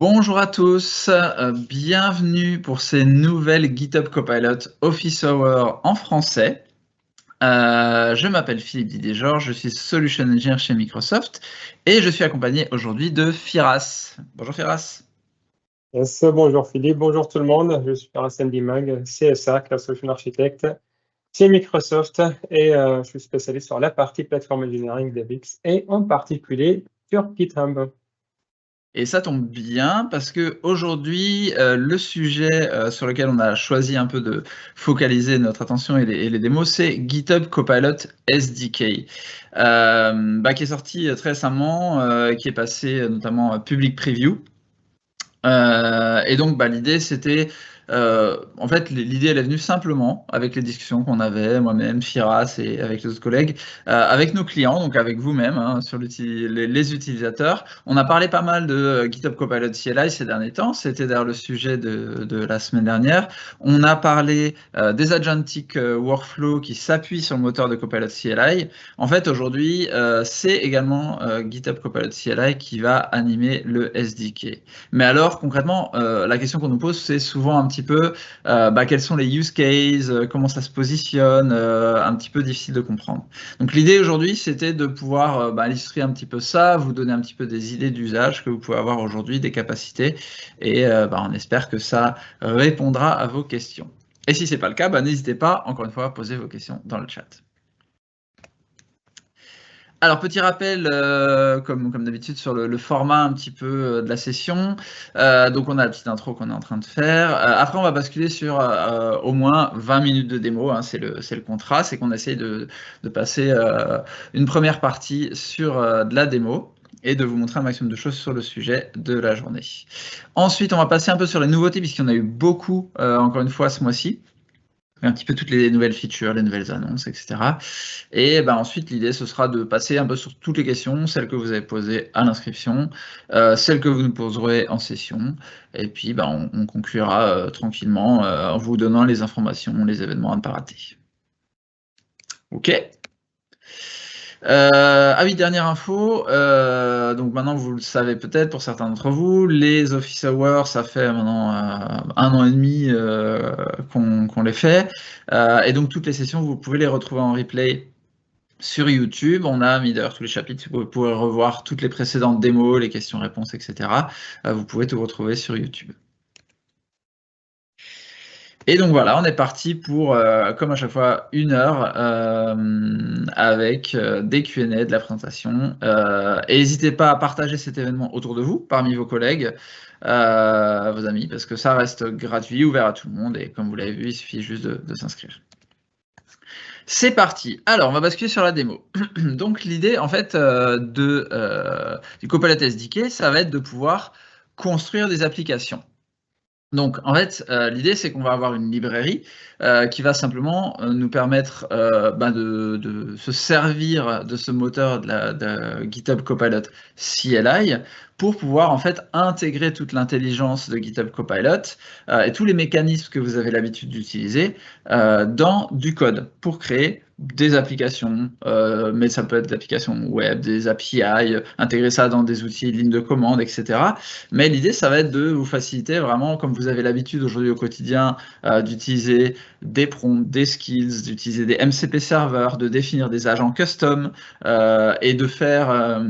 Bonjour à tous, bienvenue pour ces nouvelles GitHub Copilot Office Hours en français. Je m'appelle Philippe Didier-Georges, je suis Solution Engineer chez Microsoft et je suis accompagné aujourd'hui de Firas. Bonjour Firas. Yes, bonjour Philippe, bonjour tout le monde. Je suis Firas Ndimag, CSA, Cloud Solution Architect chez Microsoft et je suis spécialiste sur la partie Platform Engineering DevX et en particulier sur GitHub. Et ça tombe bien parce que aujourd'hui, le sujet sur lequel on a choisi un peu de focaliser notre attention et les démos, c'est GitHub Copilot SDK, qui est sorti très récemment, qui est passé notamment public preview. Et donc, l'idée, c'était, en fait, l'idée, elle est venue simplement avec les discussions qu'on avait, moi-même, Firas et avec les autres collègues, avec nos clients, donc avec vous-même, hein, sur les utilisateurs. On a parlé pas mal de GitHub Copilot CLI ces derniers temps, c'était d'ailleurs le sujet de la semaine dernière. On a parlé des agentic workflows qui s'appuient sur le moteur de Copilot CLI. En fait, aujourd'hui, c'est également GitHub Copilot CLI qui va animer le SDK. Mais alors, concrètement, la question qu'on nous pose, c'est souvent un petit peu quels sont les use cases, comment ça se positionne, un petit peu difficile de comprendre. Donc l'idée aujourd'hui, c'était de pouvoir illustrer un petit peu ça, vous donner un petit peu des idées d'usage que vous pouvez avoir aujourd'hui, des capacités, et on espère que ça répondra à vos questions. Et si ce n'est pas le cas, n'hésitez pas, encore une fois, à poser vos questions dans le chat. Alors, petit rappel, comme d'habitude, sur le format un petit peu de la session. Donc, on a la petite intro qu'on est en train de faire. Après, on va basculer sur au moins 20 minutes de démo, hein, c'est le contrat, c'est qu'on essaye de passer une première partie sur de la démo et de vous montrer un maximum de choses sur le sujet de la journée. Ensuite, on va passer un peu sur les nouveautés, puisqu'il y en a eu beaucoup, encore une fois, ce mois-ci. Un petit peu toutes les nouvelles features, les nouvelles annonces, etc. Et ensuite, l'idée, ce sera de passer un peu sur toutes les questions, celles que vous avez posées à l'inscription, celles que vous nous poserez en session, et puis on conclura tranquillement en vous donnant les informations, les événements à ne pas rater. Ok. Oui, dernière info, donc maintenant vous le savez peut-être pour certains d'entre vous, les Office Hours, ça fait maintenant 1 an et demi qu'on les fait, et donc toutes les sessions, vous pouvez les retrouver en replay sur YouTube. On a mis d'ailleurs tous les chapitres, vous pouvez revoir toutes les précédentes démos, les questions-réponses, etc. Vous pouvez tout retrouver sur YouTube. Et donc voilà, on est parti pour, comme à chaque fois, 1 heure avec des Q&A, de la présentation. Et n'hésitez pas à partager cet événement autour de vous, parmi vos collègues, vos amis, parce que ça reste gratuit, ouvert à tout le monde. Et comme vous l'avez vu, il suffit juste de s'inscrire. C'est parti. Alors, on va basculer sur la démo. Donc, l'idée, en fait, du Copilot SDK, ça va être de pouvoir construire des applications. Donc, en fait, l'idée, c'est qu'on va avoir une librairie qui va simplement nous permettre de se servir de ce moteur de GitHub Copilot CLI pour pouvoir en fait intégrer toute l'intelligence de GitHub Copilot et tous les mécanismes que vous avez l'habitude d'utiliser dans du code pour créer des applications, mais ça peut être des applications web, des API, intégrer ça dans des outils de ligne de commande, etc. Mais l'idée, ça va être de vous faciliter vraiment, comme vous avez l'habitude aujourd'hui au quotidien, d'utiliser des prompts, des skills, d'utiliser des MCP serveurs, de définir des agents custom et de faire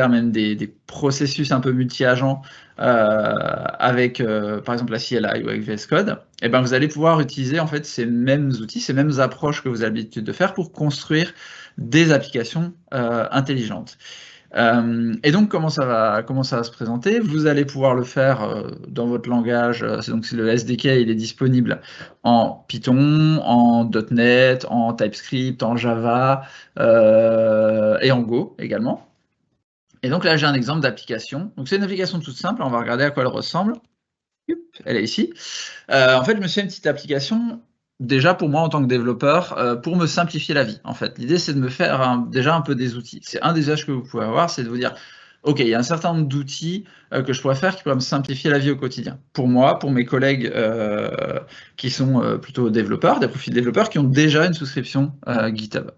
même des processus un peu multi-agents avec par exemple la CLI ou avec VS Code, et vous allez pouvoir utiliser en fait ces mêmes outils, ces mêmes approches que vous avez l'habitude de faire pour construire des applications intelligentes. Et donc comment ça va se présenter? Vous allez pouvoir le faire dans votre langage, donc le SDK, il est disponible en Python, en .NET, en TypeScript, en Java et en Go également. Et donc là, j'ai un exemple d'application. Donc c'est une application toute simple, on va regarder à quoi elle ressemble. Elle est ici. En fait, je me suis fait une petite application, déjà pour moi en tant que développeur, pour me simplifier la vie. En fait, l'idée, c'est de me faire déjà un peu des outils. C'est un des usages que vous pouvez avoir, c'est de vous dire, ok, il y a un certain nombre d'outils que je pourrais faire qui pourraient me simplifier la vie au quotidien. Pour moi, pour mes collègues qui sont plutôt développeurs, des profils développeurs qui ont déjà une souscription GitHub.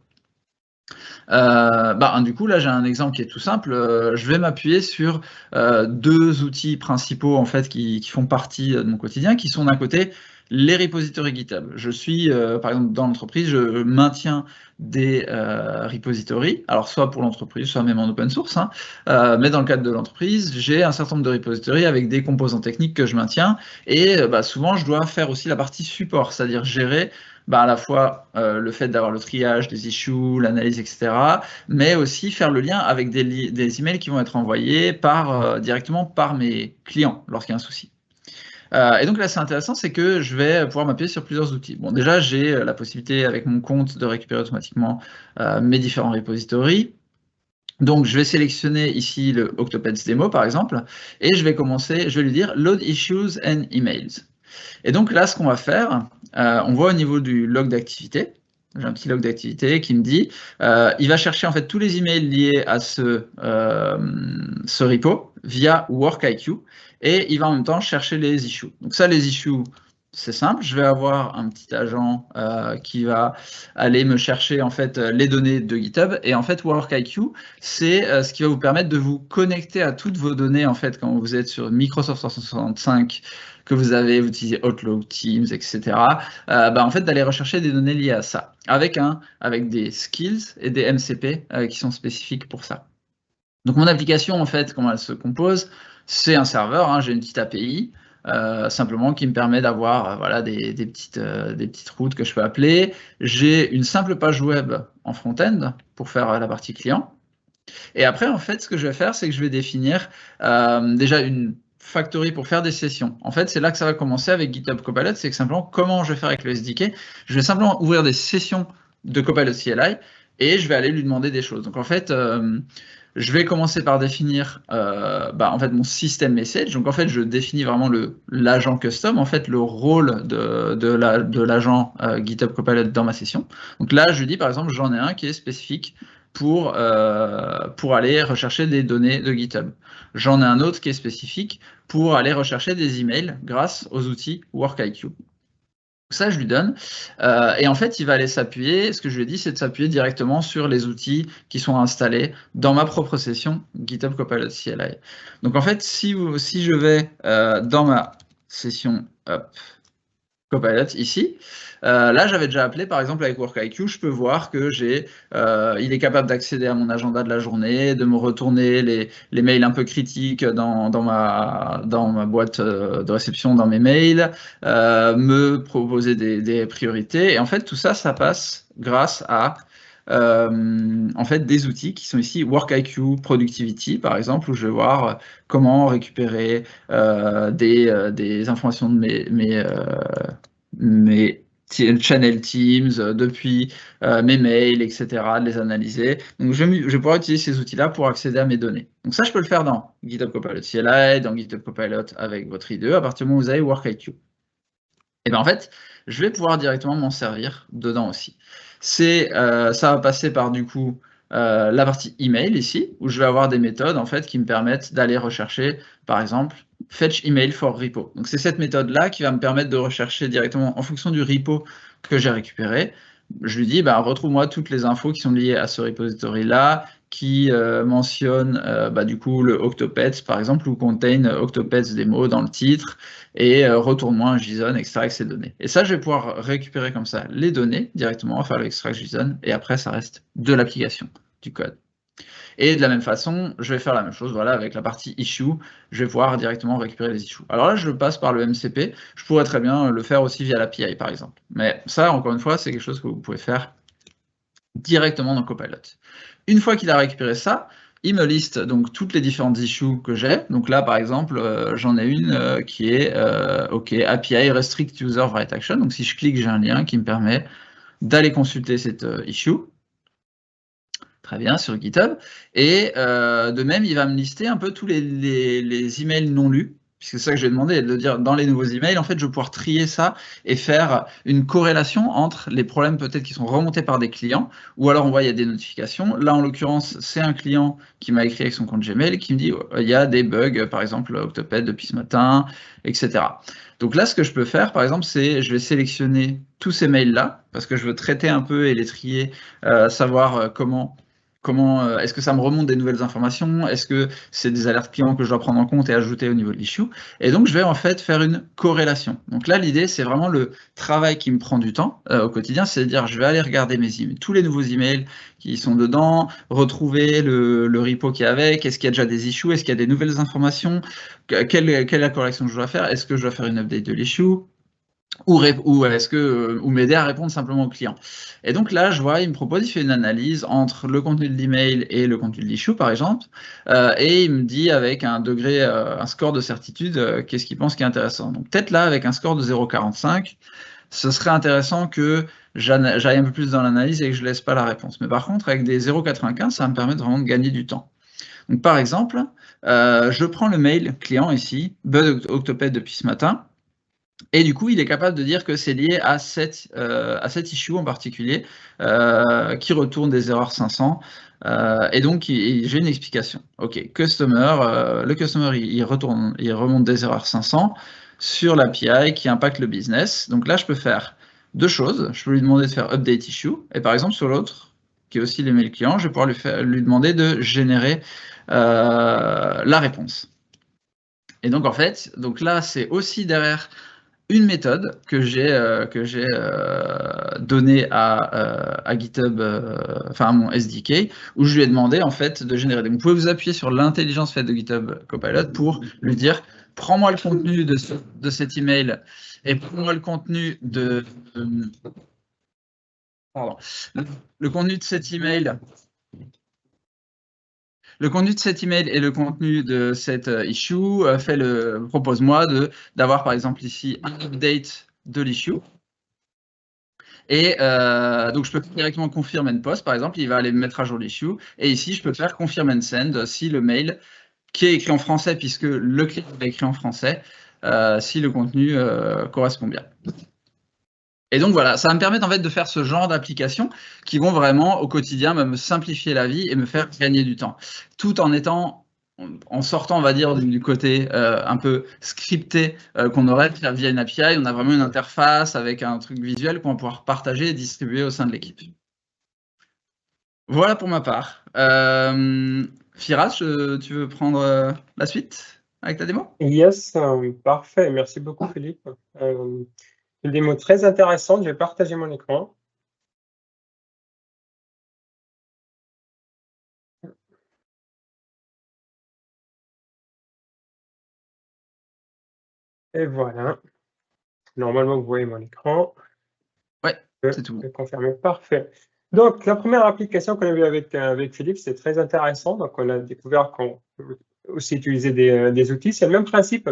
Du coup, là, j'ai un exemple qui est tout simple. Je vais m'appuyer sur deux outils principaux en fait qui font partie de mon quotidien, qui sont d'un côté les repositories GitHub. Je suis, par exemple, dans l'entreprise, je maintiens des repositories, alors soit pour l'entreprise, soit même en open source, hein, mais dans le cadre de l'entreprise, j'ai un certain nombre de repositories avec des composants techniques que je maintiens, et souvent, je dois faire aussi la partie support, c'est-à-dire gérer à la fois le fait d'avoir le triage des issues, l'analyse, etc., mais aussi faire le lien avec des emails qui vont être envoyés directement par mes clients lorsqu'il y a un souci. Et donc là, c'est intéressant, c'est que je vais pouvoir m'appuyer sur plusieurs outils. Bon, déjà, j'ai la possibilité avec mon compte de récupérer automatiquement mes différents repositories. Donc, je vais sélectionner ici le Octopets Demo, par exemple, et je vais lui dire Load Issues and Emails. Et donc là, ce qu'on va faire, on voit au niveau du log d'activité, j'ai un petit log d'activité qui me dit, il va chercher en fait tous les emails liés à ce repo via WorkIQ, et il va en même temps chercher les issues. Donc ça, les issues, c'est simple, je vais avoir un petit agent qui va aller me chercher en fait les données de GitHub, et en fait WorkIQ, c'est ce qui va vous permettre de vous connecter à toutes vos données en fait quand vous êtes sur Microsoft 365, que vous utilisez Outlook, Teams, etc. En fait d'aller rechercher des données liées à ça, avec des skills et des MCP qui sont spécifiques pour ça. Donc mon application, en fait, comment elle se compose, c'est un serveur, hein, j'ai une petite API, simplement qui me permet d'avoir des petites routes que je peux appeler. J'ai une simple page web en front-end pour faire la partie client. Et après, en fait, ce que je vais faire, c'est que je vais définir déjà une factory pour faire des sessions. En fait, c'est là que ça va commencer avec GitHub Copilot, c'est que simplement comment je vais faire avec le SDK. Je vais simplement ouvrir des sessions de Copilot CLI et je vais aller lui demander des choses. Donc en fait, je vais commencer par définir en fait mon système message. Donc en fait, je définis vraiment l'agent custom, en fait le rôle de l'agent GitHub Copilot dans ma session. Donc là, je lui dis par exemple, j'en ai un qui est spécifique pour aller rechercher des données de GitHub. J'en ai un autre qui est spécifique pour aller rechercher des emails grâce aux outils WorkIQ. Ça, je lui donne. Et en fait, il va aller s'appuyer, ce que je lui ai dit, c'est de s'appuyer directement sur les outils qui sont installés dans ma propre session GitHub Copilot CLI. Donc en fait, si je vais dans ma session Copilot ici, là j'avais déjà appelé par exemple avec WorkIQ, je peux voir que il est capable d'accéder à mon agenda de la journée, de me retourner les mails un peu critiques dans ma boîte de réception, dans mes mails, me proposer des priorités, et en fait tout ça, ça passe grâce à en fait des outils qui sont ici WorkIQ Productivity par exemple, où je vais voir comment récupérer des informations de mes channel Teams depuis mes mails, etc., de les analyser. Donc je vais pouvoir utiliser ces outils-là pour accéder à mes données. Donc ça, je peux le faire dans GitHub Copilot CLI, dans GitHub Copilot avec votre IDE, à partir du moment où vous avez WorkIQ. Et bien en fait, je vais pouvoir directement m'en servir dedans aussi. Ça va passer par du coup la partie email ici, où je vais avoir des méthodes en fait qui me permettent d'aller rechercher, par exemple, fetch email for repo. Donc c'est cette méthode-là qui va me permettre de rechercher directement en fonction du repo que j'ai récupéré. Je lui dis, retrouve-moi toutes les infos qui sont liées à ce repository-là, qui mentionne du coup le Octopets par exemple, ou contain Octopets Demo dans le titre, et retourne-moi un JSON, etc. avec ces données. Et ça, je vais pouvoir récupérer comme ça les données directement, faire l'extract JSON, et après ça reste de l'application, du code. Et de la même façon, je vais faire la même chose, voilà, avec la partie issue, je vais pouvoir directement récupérer les issues. Alors là, je passe par le MCP, je pourrais très bien le faire aussi via l'API par exemple. Mais ça, encore une fois, c'est quelque chose que vous pouvez faire directement dans Copilot. Une fois qu'il a récupéré ça, il me liste donc toutes les différentes issues que j'ai. Donc là, par exemple, j'en ai une qui est OK, API Restrict User Write Action. Donc si je clique, j'ai un lien qui me permet d'aller consulter cette issue. Très bien, sur GitHub. Et de même, il va me lister un peu tous les emails non lus puisque c'est ça que je vais demander, de dire dans les nouveaux emails, en fait, je vais pouvoir trier ça et faire une corrélation entre les problèmes peut-être qui sont remontés par des clients, ou alors on voit il y a des notifications. Là, en l'occurrence, c'est un client qui m'a écrit avec son compte Gmail qui me dit il y a des bugs, par exemple Octopad depuis ce matin, etc. Donc là, ce que je peux faire, par exemple, c'est je vais sélectionner tous ces mails-là, parce que je veux traiter un peu et les trier, savoir comment est-ce que ça me remonte des nouvelles informations? Est-ce que c'est des alertes clients que je dois prendre en compte et ajouter au niveau de l'issue? Et donc, je vais en fait faire une corrélation. Donc là, l'idée, c'est vraiment le travail qui me prend du temps au quotidien, c'est-à-dire je vais aller regarder mes emails, tous les nouveaux emails qui sont dedans, retrouver le repo qui est avec, est-ce qu'il y a déjà des issues, est-ce qu'il y a des nouvelles informations, quelle est la correction que je dois faire, est-ce que je dois faire une update de l'issue? Ou m'aider à répondre simplement au client. Et donc là, je vois, il me propose, il fait une analyse entre le contenu de l'email et le contenu de l'issue, par exemple, et il me dit avec un degré, un score de certitude, qu'est-ce qu'il pense qui est intéressant. Donc peut-être là, avec un score de 0,45, ce serait intéressant que j'aille un peu plus dans l'analyse et que je laisse pas la réponse. Mais par contre, avec des 0,95, ça va me permettre vraiment de gagner du temps. Donc par exemple, je prends le mail client ici, Bud Octopad depuis ce matin, et du coup, il est capable de dire que c'est lié à cette issue en particulier, qui retourne des erreurs 500. Et donc, j'ai une explication. OK, customer, le customer, il remonte des erreurs 500 sur l'API qui impacte le business. Donc là, je peux faire deux choses. Je peux lui demander de faire update issue. Et par exemple, sur l'autre, qui est aussi l'email client, je vais pouvoir lui demander de générer la réponse. Et donc, en fait, donc là, c'est aussi derrière une méthode que j'ai donnée à GitHub, enfin à mon SDK, où je lui ai demandé en fait de générer. Donc, vous pouvez vous appuyer sur l'intelligence faite de GitHub Copilot pour lui dire prends-moi le contenu de cet email et prends-moi le contenu pardon, le contenu de cet email. Le contenu de cet email et le contenu de cette issue propose-moi d'avoir par exemple ici un update de l'issue. Et donc je peux directement confirm and post, par exemple, il va aller mettre à jour l'issue. Et ici, je peux faire confirm and send si le mail, qui est écrit en français, puisque le client est écrit en français, si le contenu correspond bien. Et donc voilà, ça va me permettre en fait de faire ce genre d'applications qui vont vraiment au quotidien me simplifier la vie et me faire gagner du temps, tout en sortant, on va dire, du côté un peu scripté qu'on aurait via une API. On a vraiment une interface avec un truc visuel qu'on va pouvoir partager et distribuer au sein de l'équipe. Voilà pour ma part. Firas, tu veux prendre la suite avec ta démo? Yes, parfait. Merci beaucoup, Philippe. Une démo très intéressante. Je vais partager mon écran. Et voilà. Normalement, vous voyez mon écran. Ouais, c'est tout. Je vais confirmer. Parfait. Donc, la première application qu'on a vue avec Philippe, c'est très intéressant. Donc, on a découvert qu'on peut aussi utiliser des outils. C'est le même principe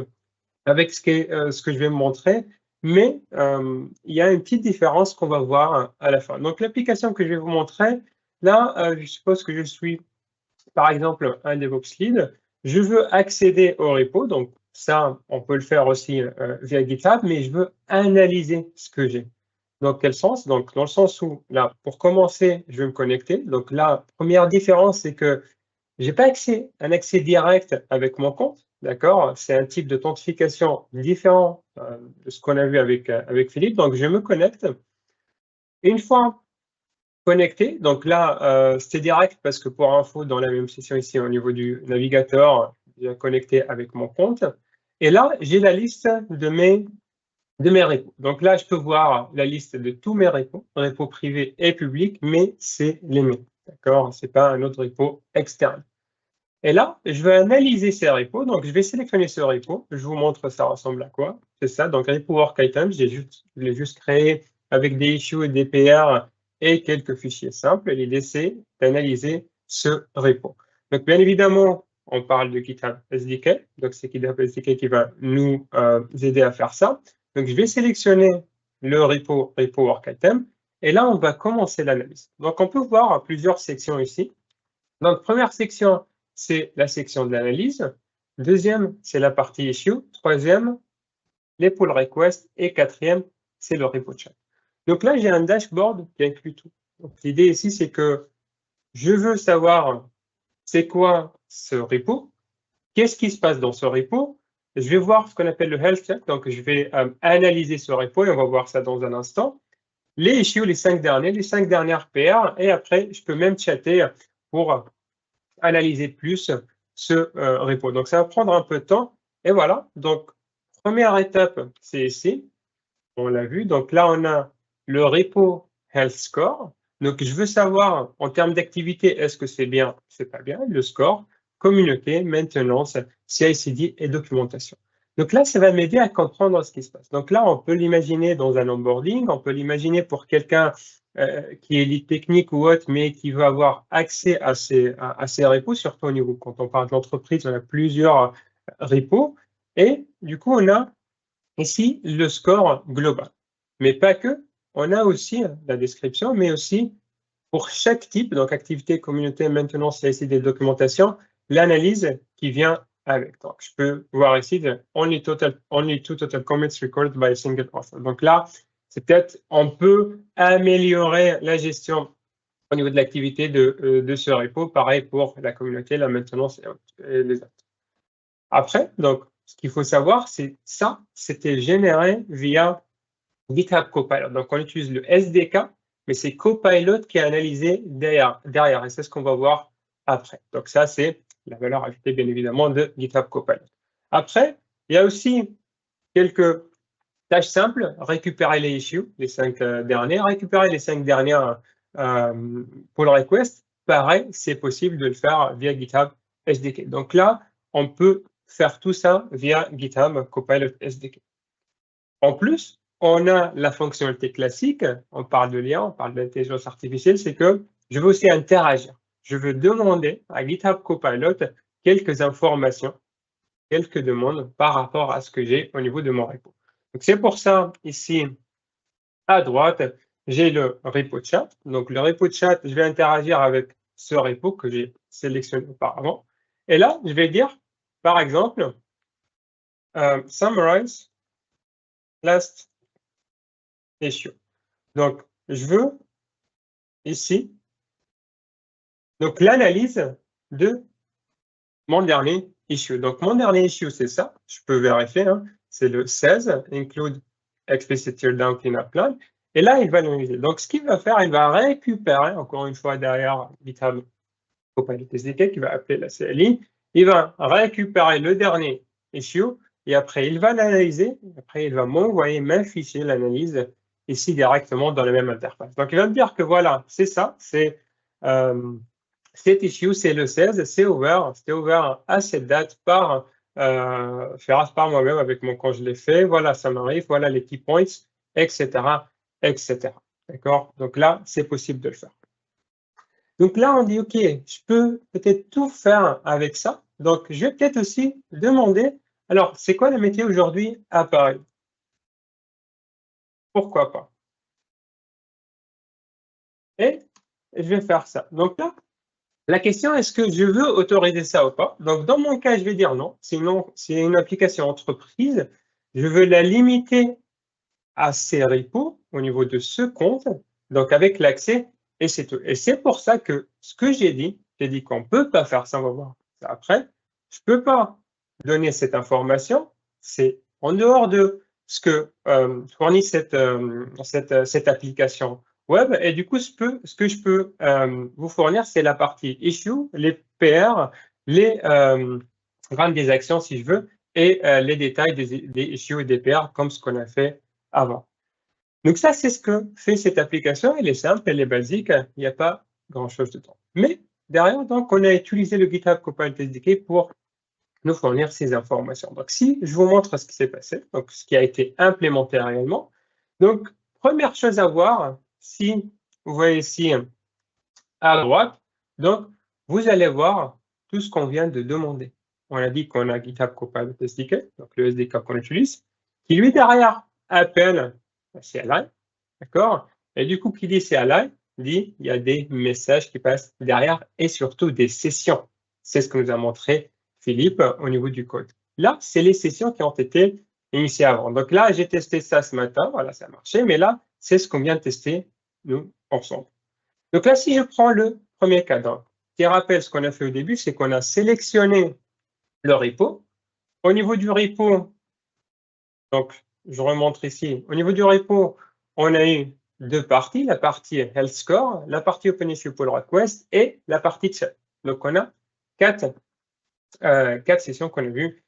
avec ce que je vais vous montrer, mais il y a une petite différence qu'on va voir à la fin. Donc, l'application que je vais vous montrer, là, je suppose que je suis, par exemple, un DevOps Lead. Je veux accéder au repo, donc ça, on peut le faire aussi via GitHub, mais je veux analyser ce que j'ai. Dans quel sens? Donc, dans le sens où, là, pour commencer, je vais me connecter. Donc, la première différence, c'est que je n'ai pas un accès direct avec mon compte, d'accord? C'est un type d'authentification différent de ce qu'on a vu avec Philippe. Donc, je me connecte. Une fois connecté, donc là, c'était direct parce que pour info, dans la même session ici, au niveau du navigateur, j'ai connecté avec mon compte. Et là, j'ai la liste de mes repos. Donc là, je peux voir la liste de tous mes repos privés et publics, mais c'est les miens, d'accord? Ce n'est pas un autre repo externe. Et là, je vais analyser ces repos. Donc, je vais sélectionner ce repo. Je vous montre ça ressemble à quoi. C'est ça. Donc, repo work items, je l'ai juste créé avec des issues et des PR et quelques fichiers simples. L'idée, c'est d'analyser ce repo. Donc, bien évidemment, on parle de GitHub SDK. Donc, c'est GitHub SDK qui va nous aider à faire ça. Donc, je vais sélectionner le repo work item. Et là, on va commencer l'analyse. Donc, on peut voir plusieurs sections ici. Donc, première section, c'est la section de l'analyse. Deuxième, c'est la partie issue. Troisième, les pull requests. Et quatrième, c'est le repo chat. Donc là, j'ai un dashboard qui inclut tout. Donc l'idée ici, c'est que je veux savoir c'est quoi ce repo, qu'est-ce qui se passe dans ce repo. Je vais voir ce qu'on appelle le health check. Donc je vais analyser ce repo et on va voir ça dans un instant. Les issues, les 5 dernières PR, et après, je peux même chatter pour analyser plus ce repo. Donc, ça va prendre un peu de temps. Et voilà. Donc, première étape, c'est ici. On l'a vu. Donc là, on a le repo health score. Donc, je veux savoir en termes d'activité, est-ce que c'est bien, c'est pas bien, le score, communauté, maintenance, CI/CD et documentation. Donc là, ça va m'aider à comprendre ce qui se passe. Donc là, on peut l'imaginer dans un onboarding, on peut l'imaginer pour quelqu'un qui est lead technique ou autre, mais qui veut avoir accès à ces repos, surtout au niveau, quand on parle de l'entreprise, on a plusieurs repos. Et du coup, on a ici le score global. Mais pas que, on a aussi la description, mais aussi pour chaque type, donc activité, communauté, maintenance, CI/CD, documentation, l'analyse qui vient avec. Donc, je peux voir ici only two total commits recorded by a single author. Donc là, c'est peut-être, on peut améliorer la gestion au niveau de l'activité de ce repo. Pareil pour la communauté, la maintenance et les autres. Après, donc, ce qu'il faut savoir, c'est ça, c'était généré via GitHub Copilot. Donc, on utilise le SDK, mais c'est Copilot qui est analysé derrière. Et c'est ce qu'on va voir après. Donc, ça, c'est la valeur ajoutée, bien évidemment, de GitHub Copilot. Après, il y a aussi quelques tâches simples. Récupérer les issues, les 5 dernières. Récupérer les 5 dernières pull requests. Pareil, c'est possible de le faire via GitHub SDK. Donc là, on peut faire tout ça via GitHub Copilot SDK. En plus, on a la fonctionnalité classique, on parle de l'IA, on parle d'intelligence artificielle, c'est que je veux aussi interagir. Je veux demander à GitHub Copilot quelques informations, quelques demandes par rapport à ce que j'ai au niveau de mon repo. Donc c'est pour ça, ici, à droite, j'ai le repo chat. Donc le repo chat, je vais interagir avec ce repo que j'ai sélectionné auparavant. Et là, je vais dire, par exemple, summarize last issue. Donc, je veux ici donc l'analyse de mon dernier issue. Donc, mon dernier issue, c'est ça. Je peux vérifier. Hein, c'est le 16, include explicit teardown cleanup plan. Et là, il va l'analyser. Donc, ce qu'il va faire, il va récupérer, encore une fois, derrière GitHub Copilot SDK, qui va appeler la CLI. Il va récupérer le dernier issue et après, il va l'analyser. Après, il va m'envoyer, m'afficher l'analyse ici directement dans la même interface. Donc, il va me dire que voilà, c'est ça, c'est cet issue, c'est le 16, c'est ouvert, c'était ouvert à cette date par Feras, par moi-même avec mon quand je l'ai fait. Voilà, ça m'arrive, voilà les key points, etc., etc. D'accord? Donc là, c'est possible de le faire. Donc là, on dit, OK, je peux peut-être tout faire avec ça. Donc, je vais peut-être aussi demander, alors, c'est quoi le métier aujourd'hui à Paris? Pourquoi pas? Et je vais faire ça. Donc là, la question, est-ce que je veux autoriser ça ou pas? Donc, dans mon cas, je vais dire non. Sinon, c'est une application entreprise. Je veux la limiter à ces repos au niveau de ce compte, donc avec l'accès, et c'est tout. Et c'est pour ça que ce que j'ai dit qu'on ne peut pas faire ça, on va voir ça après. Je ne peux pas donner cette information. C'est en dehors de ce que fournit cette application web. Et du coup, ce que je peux vous fournir, c'est la partie issue, les PR, les rendre des actions si je veux, et les détails des issues et des PR comme ce qu'on a fait avant. Donc ça, c'est ce que fait cette application. Elle est simple, elle est basique, il n'y a pas grand-chose dedans. Mais derrière, donc, on a utilisé le GitHub Copilot SDK pour nous fournir ces informations. Donc, si je vous montre ce qui s'est passé, donc ce qui a été implémenté réellement. Donc, première chose à voir, si vous voyez ici à droite, donc vous allez voir tout ce qu'on vient de demander. On a dit qu'on a GitHub Copilot SDK, donc le SDK qu'on utilise, qui lui derrière appelle CLI, d'accord? Et du coup, qui dit CLI, dit il y a des messages qui passent derrière et surtout des sessions. C'est ce que nous a montré Philippe au niveau du code. Là, c'est les sessions qui ont été initiées avant. Donc là, j'ai testé ça ce matin, voilà, ça a marché, mais là, c'est ce qu'on vient de tester, nous, ensemble. Donc là, si je prends le premier cas, donc, qui rappelle ce qu'on a fait au début, c'est qu'on a sélectionné le repo. Au niveau du repo, donc, je remonte ici. Au niveau du repo, on a eu deux parties, la partie health score, la partie OpenIssue pull request et la partie chat. Donc, on a quatre sessions qu'on a vues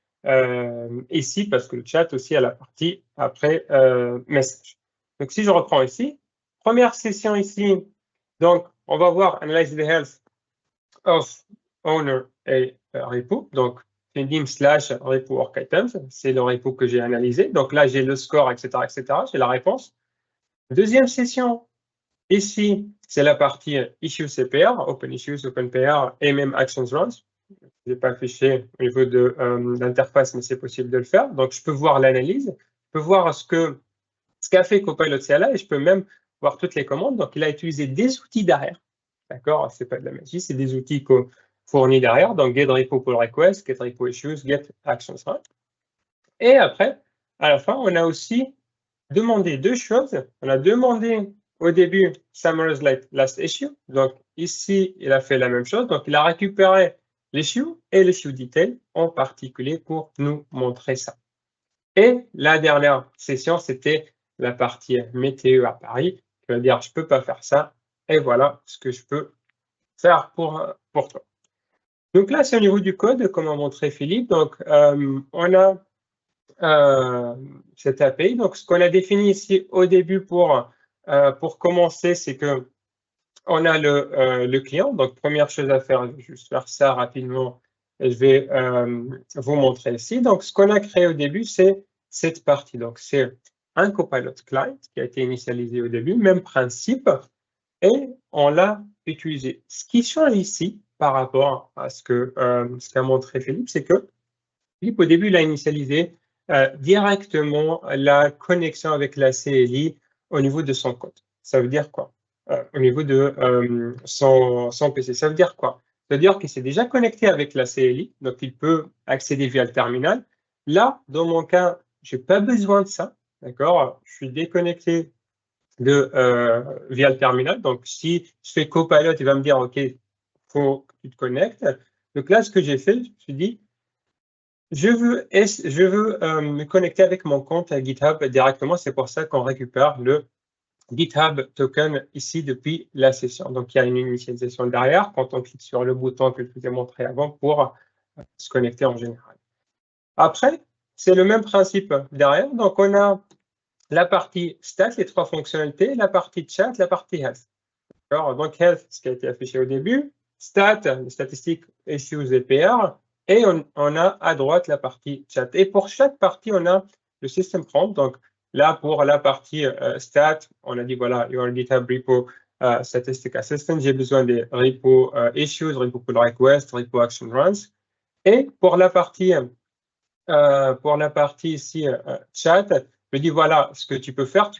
ici, parce que le chat aussi a la partie après message. Donc, si je reprends ici, première session ici, donc, on va voir Analyze the Health of Owner et repo. Donc, finding / repo work items, c'est le repo que j'ai analysé. Donc là, j'ai le score, etc., etc. J'ai la réponse. Deuxième session, ici, c'est la partie issue CPR, Open Issues, Open PR et même Actions Runs. Je n'ai pas affiché au niveau de l'interface, mais c'est possible de le faire. Donc, je peux voir l'analyse, je peux voir ce qu'a fait Copilot CLI et je peux même voir toutes les commandes. Donc, il a utilisé des outils derrière. D'accord? Ce n'est pas de la magie, c'est des outils qu'on fournit derrière. Donc, get repo pull request, get repo issues, get actions. Et après, à la fin, on a aussi demandé deux choses. On a demandé au début summarize last issue. Donc, ici, il a fait la même chose. Donc, il a récupéré l'issue et l'issue detail en particulier pour nous montrer ça. Et la dernière session, c'était la partie météo à Paris, qui va dire je ne peux pas faire ça, et voilà ce que je peux faire pour toi. Donc là, c'est au niveau du code, comme a montré Philippe. Donc, on a cette API. Donc, ce qu'on a défini ici au début pour commencer, c'est que on a le client. Donc, première chose à faire, je vais juste faire ça rapidement et je vais vous montrer ici. Donc, ce qu'on a créé au début, c'est cette partie. Donc, c'est un Copilot Client qui a été initialisé au début, même principe, et on l'a utilisé. Ce qui change ici par rapport à ce qu'a montré Philippe, c'est que Philippe, au début, il a initialisé directement la connexion avec la CLI au niveau de son code. Ça veut dire quoi? Au niveau de son PC. Ça veut dire quoi? Ça veut dire qu'il s'est déjà connecté avec la CLI, donc il peut accéder via le terminal. Là, dans mon cas, je n'ai pas besoin de ça. D'accord? Je suis déconnecté via le terminal. Donc, si je fais Copilot, il va me dire, OK, il faut que tu te connectes. Donc là, ce que j'ai fait, je me suis dit, je veux me connecter avec mon compte à GitHub directement. C'est pour ça qu'on récupère le GitHub token ici depuis la session. Donc, il y a une initialisation derrière quand on clique sur le bouton que je vous ai montré avant pour se connecter en général. Après, c'est le même principe derrière. Donc, on a la partie stat, les trois fonctionnalités, la partie chat, la partie health. Donc, health, ce qui a été affiché au début, stat, les statistiques, issues et PR, et on a à droite la partie chat. Et pour chaque partie, on a le system prompt. Donc, là, pour la partie stat, on a dit, voilà, your GitHub repo statistic assistant, j'ai besoin des repo issues, repo pull request, repo action runs. Et pour la partie ici, chat, je dis voilà ce que tu peux faire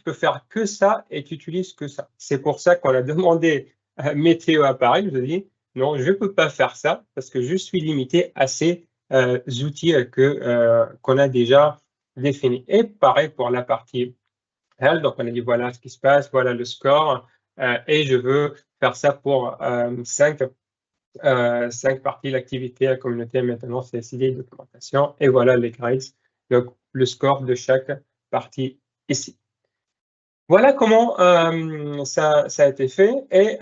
que ça et tu utilises que ça. C'est pour ça qu'on a demandé météo à Paris. Je dis non, je ne peux pas faire ça parce que je suis limité à ces outils qu'on a déjà définis. Et pareil pour la partie health. Donc on a dit voilà ce qui se passe, voilà le score et je veux faire ça pour 5 parties, l'activité, la communauté, maintenant c'est SID, documentation, et voilà les grades, donc le score de chaque partie ici. Voilà comment ça a été fait, et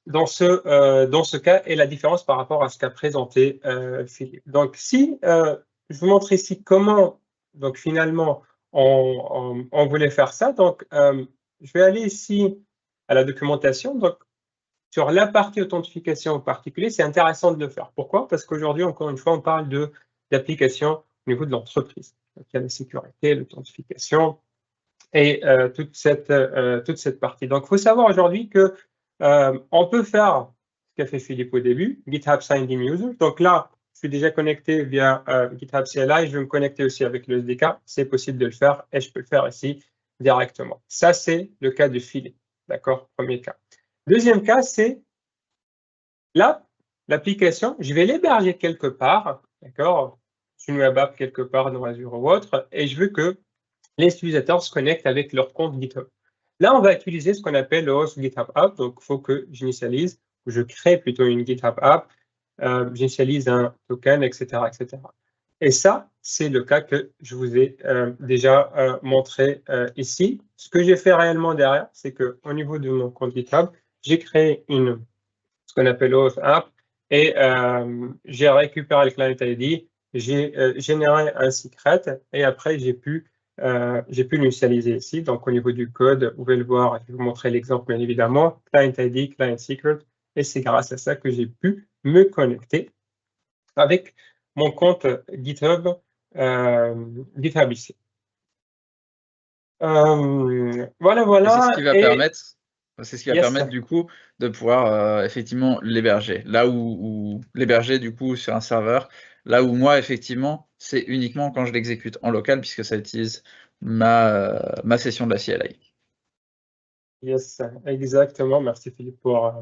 dans ce cas, et la différence par rapport à ce qu'a présenté Philippe. Donc si je vous montre ici comment, donc finalement, on voulait faire ça, donc je vais aller ici à la documentation. Donc, sur la partie authentification en particulier, c'est intéressant de le faire. Pourquoi? Parce qu'aujourd'hui, encore une fois, on parle d'application au niveau de l'entreprise. Il y a la sécurité, l'authentification et toute cette partie. Donc, il faut savoir aujourd'hui que on peut faire ce qu'a fait Philippe au début, GitHub Signed In User. Donc là, je suis déjà connecté via GitHub CLI. Je vais me connecter aussi avec le SDK. C'est possible de le faire et je peux le faire ici directement. Ça, c'est le cas de Philippe. D'accord? Premier cas. Deuxième cas, c'est là, l'application, je vais l'héberger quelque part, d'accord, sur une web app quelque part dans Azure ou autre, et je veux que les utilisateurs se connectent avec leur compte GitHub. Là, on va utiliser ce qu'on appelle le host GitHub App. Donc, il faut que j'initialise, ou je crée plutôt une GitHub App, j'initialise un token, etc., etc. Et ça, c'est le cas que je vous ai déjà montré ici. Ce que j'ai fait réellement derrière, c'est qu'au niveau de mon compte GitHub, j'ai créé ce qu'on appelle host app et j'ai récupéré le client ID, j'ai généré un secret et après j'ai pu l'initialiser ici. Donc au niveau du code, vous pouvez le voir, je vais vous montrer l'exemple bien évidemment, client ID, client secret, et c'est grâce à ça que j'ai pu me connecter avec mon compte GitHub, GitHub ici. Voilà, Et c'est ce voilà. qui va permettre, c'est ce qui va Yes. permettre du coup de pouvoir effectivement l'héberger. Là où l'héberger du coup sur un serveur, là où moi effectivement c'est uniquement quand je l'exécute en local puisque ça utilise ma session de la CLI. Yes, exactement. Merci Philippe pour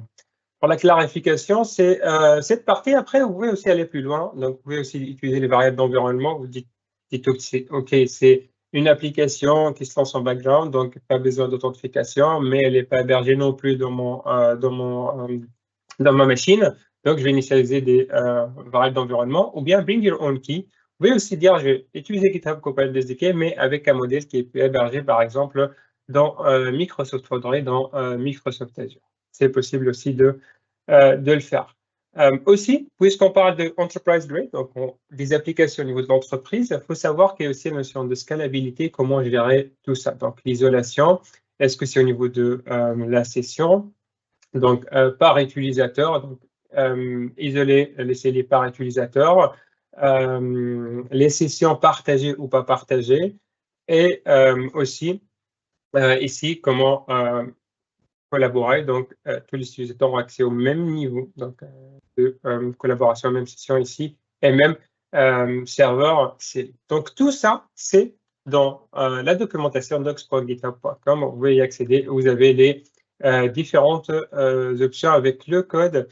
la clarification. C'est cette partie. Après, vous pouvez aussi aller plus loin. Donc, vous pouvez aussi utiliser les variables d'environnement. Vous dites OK, c'est une application qui se lance en background, donc pas besoin d'authentification, mais elle n'est pas hébergée non plus dans ma machine. Donc, je vais initialiser des variables d'environnement ou bien bring your own key. Vous pouvez aussi dire, je vais utiliser GitHub Copilot SDK, mais avec un modèle qui est hébergé, par exemple, dans Microsoft Foundry, dans Microsoft Azure. C'est possible aussi de le faire. Aussi, puisqu'on parle de enterprise grade, donc des applications au niveau de l'entreprise, il faut savoir qu'il y a aussi la notion de scalabilité, comment gérer tout ça. Donc, l'isolation, est-ce que c'est au niveau de la session, donc par utilisateur, donc isoler, laisser les par utilisateur, les sessions partagées ou pas partagées, et aussi ici comment collaborer. Donc, tous les utilisateurs ont accès au même niveau donc, de collaboration, même session ici, et même serveur. Donc, tout ça, c'est dans la documentation docs.github.com. Vous pouvez y accéder. Vous avez les différentes options avec le code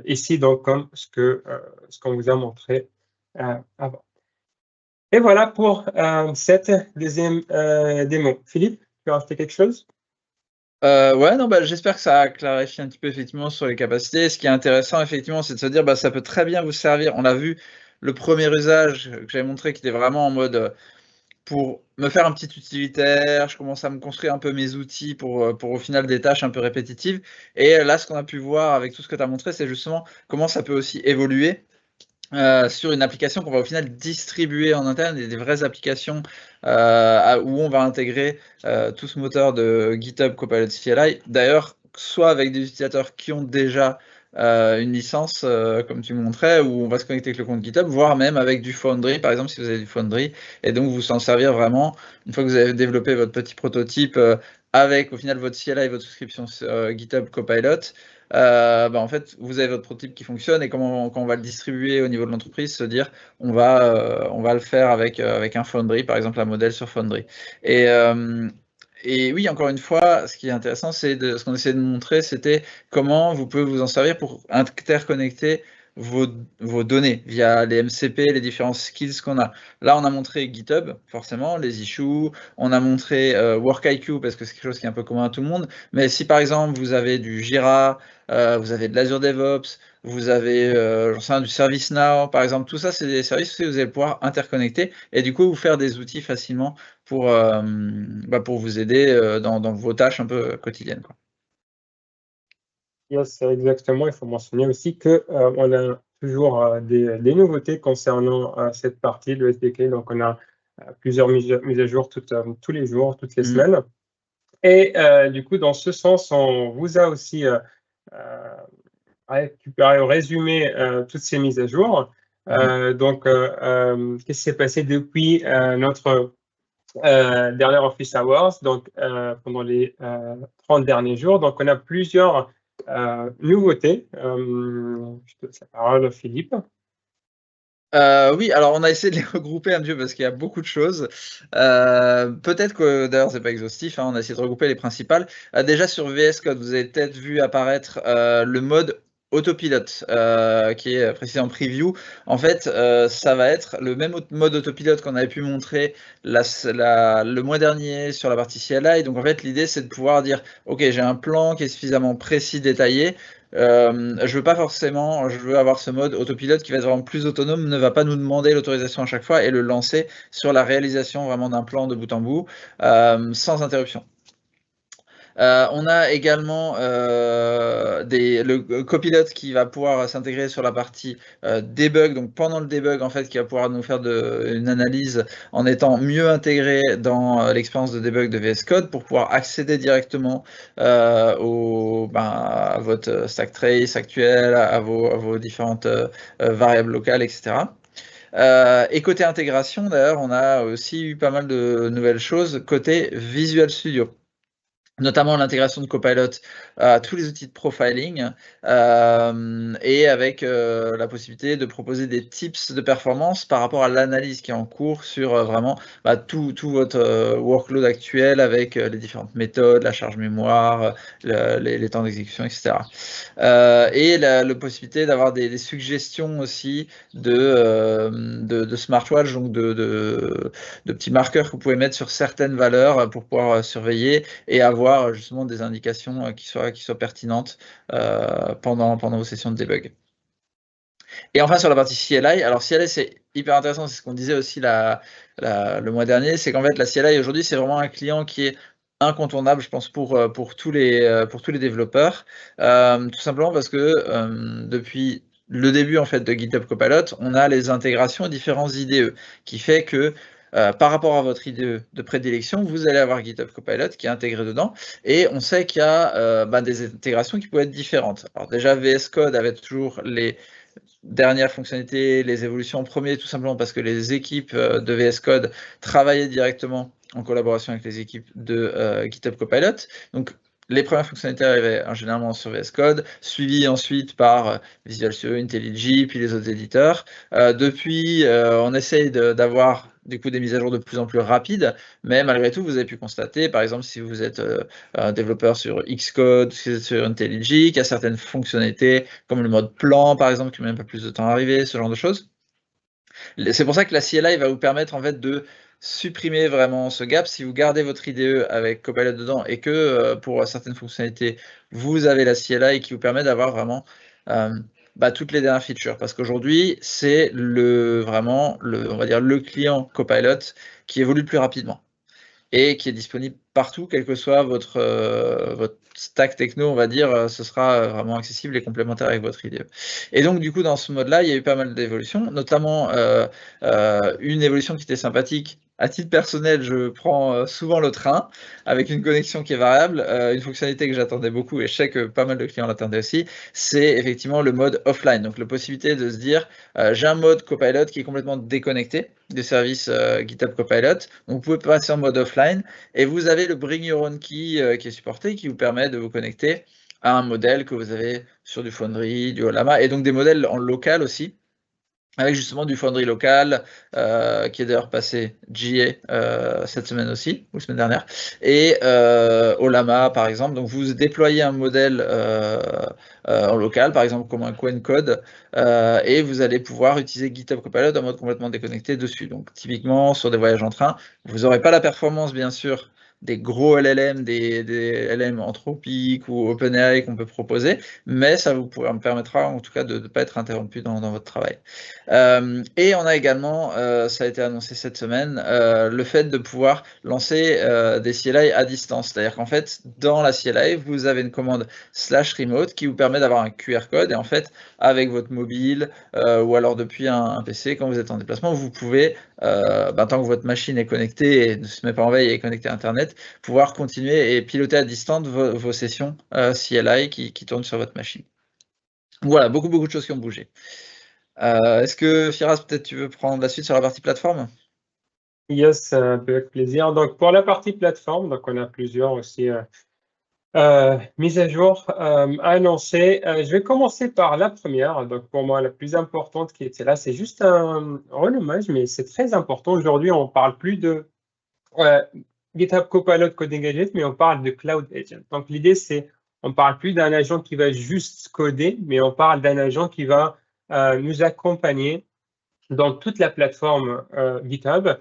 ici, donc comme ce qu'on vous a montré avant. Et voilà pour cette deuxième démo. Philippe, tu veux rajouter quelque chose? Ouais, non, j'espère que ça a clarifié un petit peu effectivement sur les capacités. Ce qui est intéressant effectivement, c'est de se dire, ça peut très bien vous servir. On a vu le premier usage que j'avais montré qui était vraiment en mode pour me faire un petit utilitaire, je commence à me construire un peu mes outils pour au final des tâches un peu répétitives. Et là, ce qu'on a pu voir avec tout ce que tu as montré, c'est justement comment ça peut aussi évoluer sur une application qu'on va au final distribuer en interne, des vraies applications où on va intégrer tout ce moteur de GitHub Copilot CLI. D'ailleurs, soit avec des utilisateurs qui ont déjà une licence, comme tu montrais, où on va se connecter avec le compte GitHub, voire même avec du Foundry, par exemple, si vous avez du Foundry, et donc vous s'en servir vraiment, une fois que vous avez développé votre petit prototype avec au final votre CLI et votre souscription GitHub Copilot, en fait, vous avez votre prototype qui fonctionne et quand on va le distribuer au niveau de l'entreprise, se dire on va le faire avec un Foundry, par exemple un modèle sur Foundry. Et oui, encore une fois, ce qui est intéressant, c'est ce qu'on essayait de montrer, c'était comment vous pouvez vous en servir pour interconnecter vos données via les MCP, les différents skills qu'on a. Là, on a montré GitHub, forcément, les issues, on a montré WorkIQ, parce que c'est quelque chose qui est un peu commun à tout le monde, mais si par exemple vous avez du Jira, vous avez de l'Azure DevOps, vous avez du ServiceNow, par exemple, tout ça, c'est des services que vous allez pouvoir interconnecter et du coup vous faire des outils facilement pour vous aider dans vos tâches un peu quotidiennes, quoi. Yes, exactement. Il faut mentionner aussi qu'on a toujours des nouveautés concernant cette partie de SDK. Donc, on a plusieurs mises à jour tous les jours, toutes les semaines. Et du coup, dans ce sens, on vous a aussi récupéré ou résumé toutes ces mises à jour. Donc, qu'est-ce qui s'est passé depuis notre dernier Office Hours, donc pendant les 30 derniers jours. Donc, on a plusieurs nouveautés. Je te laisse la parole, Philippe. Oui, alors on a essayé de les regrouper un petit peu parce qu'il y a beaucoup de choses. Peut-être que d'ailleurs c'est pas exhaustif, on a essayé de regrouper les principales. Déjà sur VS Code, vous avez peut-être vu apparaître le mode Autopilot, qui est précisé en preview. En fait, ça va être le même mode autopilote qu'on avait pu montrer le mois dernier sur la partie CLI. Donc en fait, l'idée, c'est de pouvoir dire, OK, j'ai un plan qui est suffisamment précis, détaillé. Je veux avoir ce mode autopilote qui va être vraiment plus autonome, ne va pas nous demander l'autorisation à chaque fois et le lancer sur la réalisation vraiment d'un plan de bout en bout, sans interruption. On a également le copilote qui va pouvoir s'intégrer sur la partie debug, donc pendant le debug en fait, qui va pouvoir nous faire une analyse en étant mieux intégré dans l'expérience de debug de VS Code pour pouvoir accéder directement à votre stack trace actuel, à vos différentes variables locales, etc. Et côté intégration, d'ailleurs, on a aussi eu pas mal de nouvelles choses côté Visual Studio, notamment l'intégration de Copilot à tous les outils de profiling et avec la possibilité de proposer des tips de performance par rapport à l'analyse qui est en cours sur vraiment tout votre workload actuel avec les différentes méthodes, la charge mémoire, les temps d'exécution, etc. Et la possibilité d'avoir des suggestions aussi de smartwatch, donc de petits marqueurs que vous pouvez mettre sur certaines valeurs pour pouvoir surveiller et avoir justement des indications qui soient pertinentes pendant vos sessions de debug. Et enfin sur la partie CLI, alors CLI c'est hyper intéressant, c'est ce qu'on disait aussi le mois dernier, c'est qu'en fait la CLI aujourd'hui c'est vraiment un client qui est incontournable, je pense, pour tous les développeurs, tout simplement parce que depuis le début en fait de GitHub Copilot, on a les intégrations et différents IDE, qui fait que par rapport à votre IDE de prédilection, vous allez avoir GitHub Copilot qui est intégré dedans, et on sait qu'il y a des intégrations qui peuvent être différentes. Alors déjà, VS Code avait toujours les dernières fonctionnalités, les évolutions en premier, tout simplement parce que les équipes de VS Code travaillaient directement en collaboration avec les équipes de GitHub Copilot. Donc, les premières fonctionnalités arrivaient généralement sur VS Code, suivies ensuite par Visual Studio, IntelliJ, puis les autres éditeurs. Depuis, on essaye d'avoir du coup des mises à jour de plus en plus rapides, mais malgré tout, vous avez pu constater, par exemple, si vous êtes un développeur sur Xcode, si vous êtes sur IntelliJ, qu'il y a certaines fonctionnalités, comme le mode plan, par exemple, qui met un peu plus de temps à arriver, ce genre de choses. C'est pour ça que la CLI va vous permettre en fait de supprimer vraiment ce gap. Si vous gardez votre IDE avec Copilot dedans et que pour certaines fonctionnalités, vous avez la CLI qui vous permet d'avoir vraiment toutes les dernières features. Parce qu'aujourd'hui, c'est vraiment on va dire, le client Copilot qui évolue le plus rapidement et qui est disponible partout, quel que soit votre stack techno, on va dire, ce sera vraiment accessible et complémentaire avec votre IDE. Et donc, du coup, dans ce mode-là, il y a eu pas mal d'évolutions, notamment une évolution qui était sympathique. À titre personnel, je prends souvent le train avec une connexion qui est variable. Une fonctionnalité que j'attendais beaucoup, et je sais que pas mal de clients l'attendaient aussi, c'est effectivement le mode offline. Donc, la possibilité de se dire, j'ai un mode Copilot qui est complètement déconnecté des services GitHub Copilot. Donc, vous pouvez passer en mode offline et vous avez le Bring Your Own Key qui est supporté, qui vous permet de vous connecter à un modèle que vous avez sur du Foundry, du Ollama, et donc des modèles en local aussi, avec justement du Foundry local, qui est d'ailleurs passé GA cette semaine aussi, ou la semaine dernière, et Ollama par exemple. Donc vous déployez un modèle en local, par exemple comme un QuenCode, et vous allez pouvoir utiliser GitHub Copilot en mode complètement déconnecté dessus. Donc typiquement sur des voyages en train, vous n'aurez pas la performance bien sûr des gros LLM, des LLM Anthropic ou OpenAI qu'on peut proposer, mais ça vous permettra en tout cas de ne pas être interrompu dans votre travail. Et on a également, ça a été annoncé cette semaine, le fait de pouvoir lancer des CLI à distance. C'est-à-dire qu'en fait, dans la CLI, vous avez une commande /remote qui vous permet d'avoir un QR code, et en fait, avec votre mobile ou alors depuis un PC, quand vous êtes en déplacement, vous pouvez, tant que votre machine est connectée et ne se met pas en veille et est connectée à Internet, pouvoir continuer et piloter à distance vos sessions CLI qui tournent sur votre machine. Voilà, beaucoup de choses qui ont bougé. Est-ce que Firas, peut-être tu veux prendre la suite sur la partie plateforme? Yes, avec plaisir. Donc, pour la partie plateforme, donc on a plusieurs aussi mises à jour à annoncer. Je vais commencer par la première. Donc, pour moi, la plus importante qui était là, c'est juste un renommage, mais c'est très important. Aujourd'hui, on parle plus de GitHub Copilot Coding Agent, mais on parle de Cloud Agent. Donc, l'idée, c'est on ne parle plus d'un agent qui va juste coder, mais on parle d'un agent qui va nous accompagner dans toute la plateforme GitHub,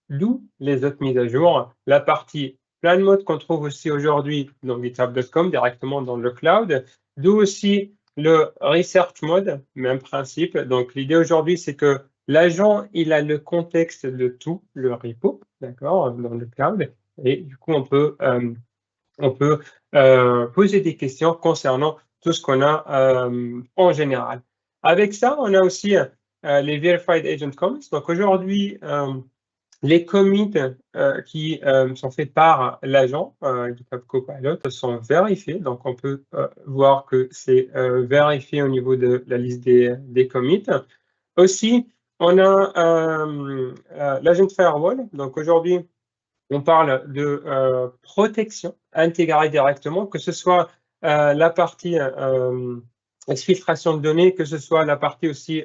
d'où les autres mises à jour, la partie plein de modes qu'on trouve aussi aujourd'hui dans github.com, directement dans le cloud, d'où aussi le research mode, même principe. Donc l'idée aujourd'hui, c'est que l'agent, il a le contexte de tout le repo, d'accord, dans le cloud, et du coup, on peut poser des questions concernant tout ce qu'on a en général. Avec ça, on a aussi les Verified Agent Commits. Donc aujourd'hui, les commits qui sont faits par l'agent GitHub Copilot sont vérifiés. Donc on peut voir que c'est vérifié au niveau de la liste des commits. Aussi, on a l'agent Firewall. Donc aujourd'hui, on parle de protection intégrée directement, que ce soit la partie exfiltration de données, que ce soit la partie aussi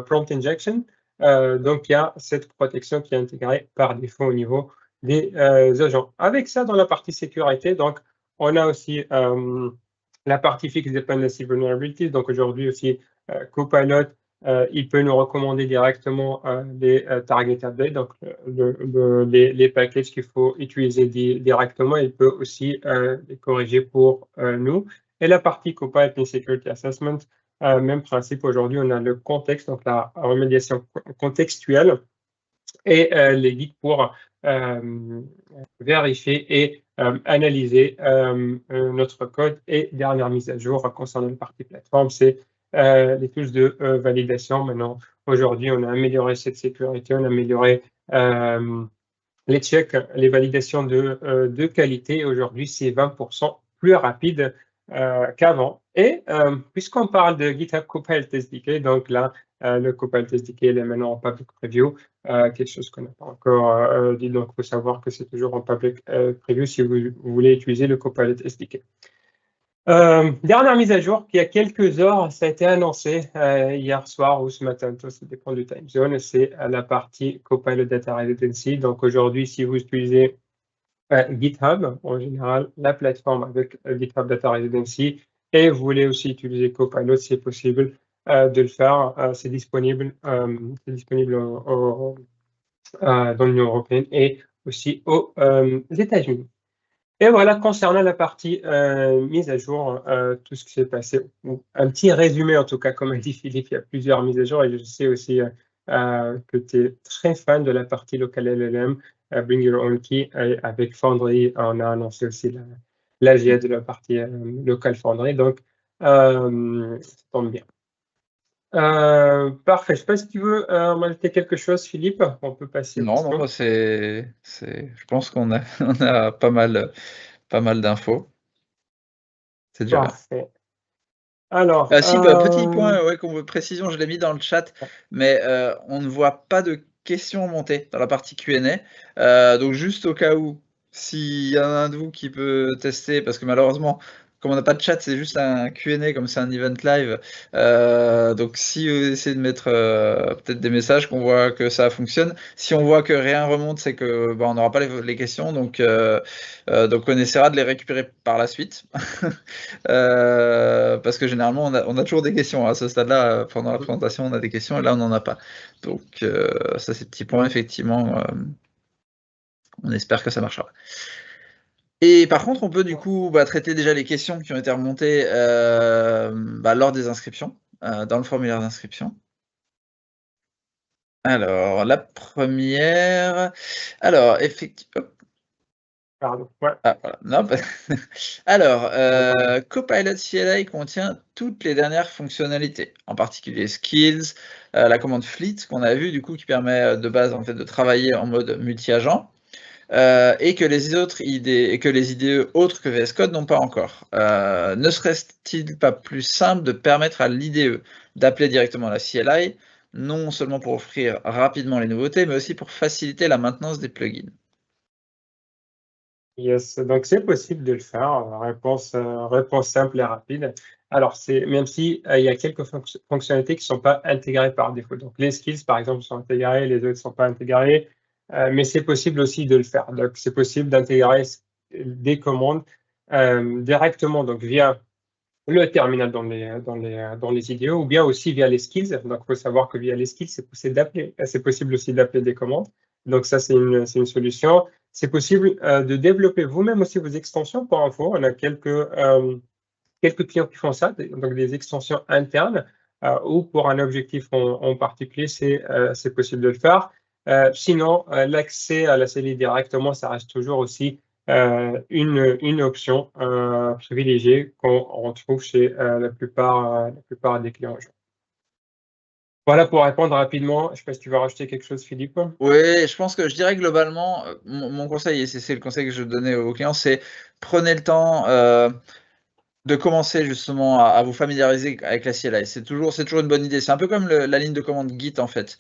prompt injection. Donc, il y a cette protection qui est intégrée par défaut au niveau des agents. Avec ça, dans la partie sécurité, donc, on a aussi la partie Fixed Dependency Vulnerabilities. Donc, aujourd'hui aussi, Copilot, il peut nous recommander directement des target updates, donc les packages qu'il faut utiliser directement. Il peut aussi les corriger pour nous. Et la partie Copilot Security Assessment, même principe. Aujourd'hui, on a le contexte, donc la remédiation contextuelle et les guides pour vérifier et analyser notre code. Et dernière mise à jour concernant la partie plateforme, c'est les tools de validation. Maintenant, aujourd'hui, on a amélioré cette sécurité, on a amélioré les checks, les validations de qualité. Aujourd'hui, c'est 20% plus rapide qu'avant. Et puisqu'on parle de GitHub Copilot SDK, donc là, le Copilot SDK il est maintenant en public preview, quelque chose qu'on n'a pas encore dit, donc il faut savoir que c'est toujours en public preview si vous voulez utiliser le Copilot SDK. Dernière mise à jour qui a quelques heures, ça a été annoncé hier soir ou ce matin, ça dépend du time zone, c'est la partie Copilot Data Residency. Donc aujourd'hui, si vous utilisez GitHub, en général, la plateforme avec GitHub Data Residency, et vous voulez aussi utiliser Copilot, c'est possible de le faire. C'est disponible dans l'Union européenne et aussi aux États-Unis. Et voilà, concernant la partie mise à jour, tout ce qui s'est passé, un petit résumé en tout cas, comme a dit Philippe, il y a plusieurs mises à jour et je sais aussi que tu es très fan de la partie local LLM, Bring Your Own Key, avec Foundry, on a annoncé aussi l'AGA de la partie local Foundry, donc ça tombe bien. Parfait, je ne sais pas si tu veux m'ajouter quelque chose, Philippe, on peut passer. Non, non, moi je pense qu'on a, on a pas mal d'infos. C'est déjà bien. Parfait. Alors, si, petit point, ouais, précision, je l'ai mis dans le chat, mais on ne voit pas de questions montées dans la partie Q&A. Donc juste au cas où, s'il y en a un de vous qui peut tester, parce que malheureusement, comme on n'a pas de chat, c'est juste un Q&A, comme c'est un event live. Donc si vous essayez de mettre peut-être des messages, qu'on voit que ça fonctionne. Si on voit que rien remonte, c'est que on n'aura pas les questions, donc on essaiera de les récupérer par la suite. Parce que généralement, on a toujours des questions. À ce stade-là, pendant la présentation, on a des questions, et là, on n'en a pas. Donc ça, c'est petit point, effectivement. On espère que ça marchera. Et par contre, on peut du coup traiter déjà les questions qui ont été remontées lors des inscriptions, dans le formulaire d'inscription. Alors, la première... Alors, effectivement... Pardon, ouais. Ah, voilà. Non, alors, Copilot CLI contient toutes les dernières fonctionnalités, en particulier Skills, la commande Fleet qu'on a vu du coup qui permet de base en fait de travailler en mode multi-agent. Et que les autres IDE autres que VS Code n'ont pas encore. Ne serait-il pas plus simple de permettre à l'IDE d'appeler directement la CLI, non seulement pour offrir rapidement les nouveautés, mais aussi pour faciliter la maintenance des plugins? Yes, donc c'est possible de le faire. Réponse simple et rapide. Alors, même si il y a quelques fonctionnalités qui ne sont pas intégrées par défaut. Donc, les skills, par exemple, sont intégrés, les autres ne sont pas intégrés. Mais c'est possible aussi de le faire. Donc, c'est possible d'intégrer des commandes directement donc via le terminal dans les idéaux, ou bien aussi via les skills. Donc, il faut savoir que via les skills, c'est possible aussi d'appeler des commandes. Donc, ça, c'est une solution. C'est possible de développer vous-même aussi vos extensions. Pour info, on a quelques clients qui font ça, donc des extensions internes, ou pour un objectif en particulier, c'est possible de le faire. Sinon, l'accès à la CLI directement, ça reste toujours aussi une option privilégiée qu'on retrouve chez la plupart des clients aujourd'hui. Voilà pour répondre rapidement. Je ne sais pas si tu veux rajouter quelque chose, Philippe. Oui, je pense que je dirais globalement, mon conseil, et c'est le conseil que je donnais aux clients, c'est prenez le temps de commencer justement à vous familiariser avec la CLI. C'est toujours une bonne idée. C'est un peu comme la ligne de commande Git en fait.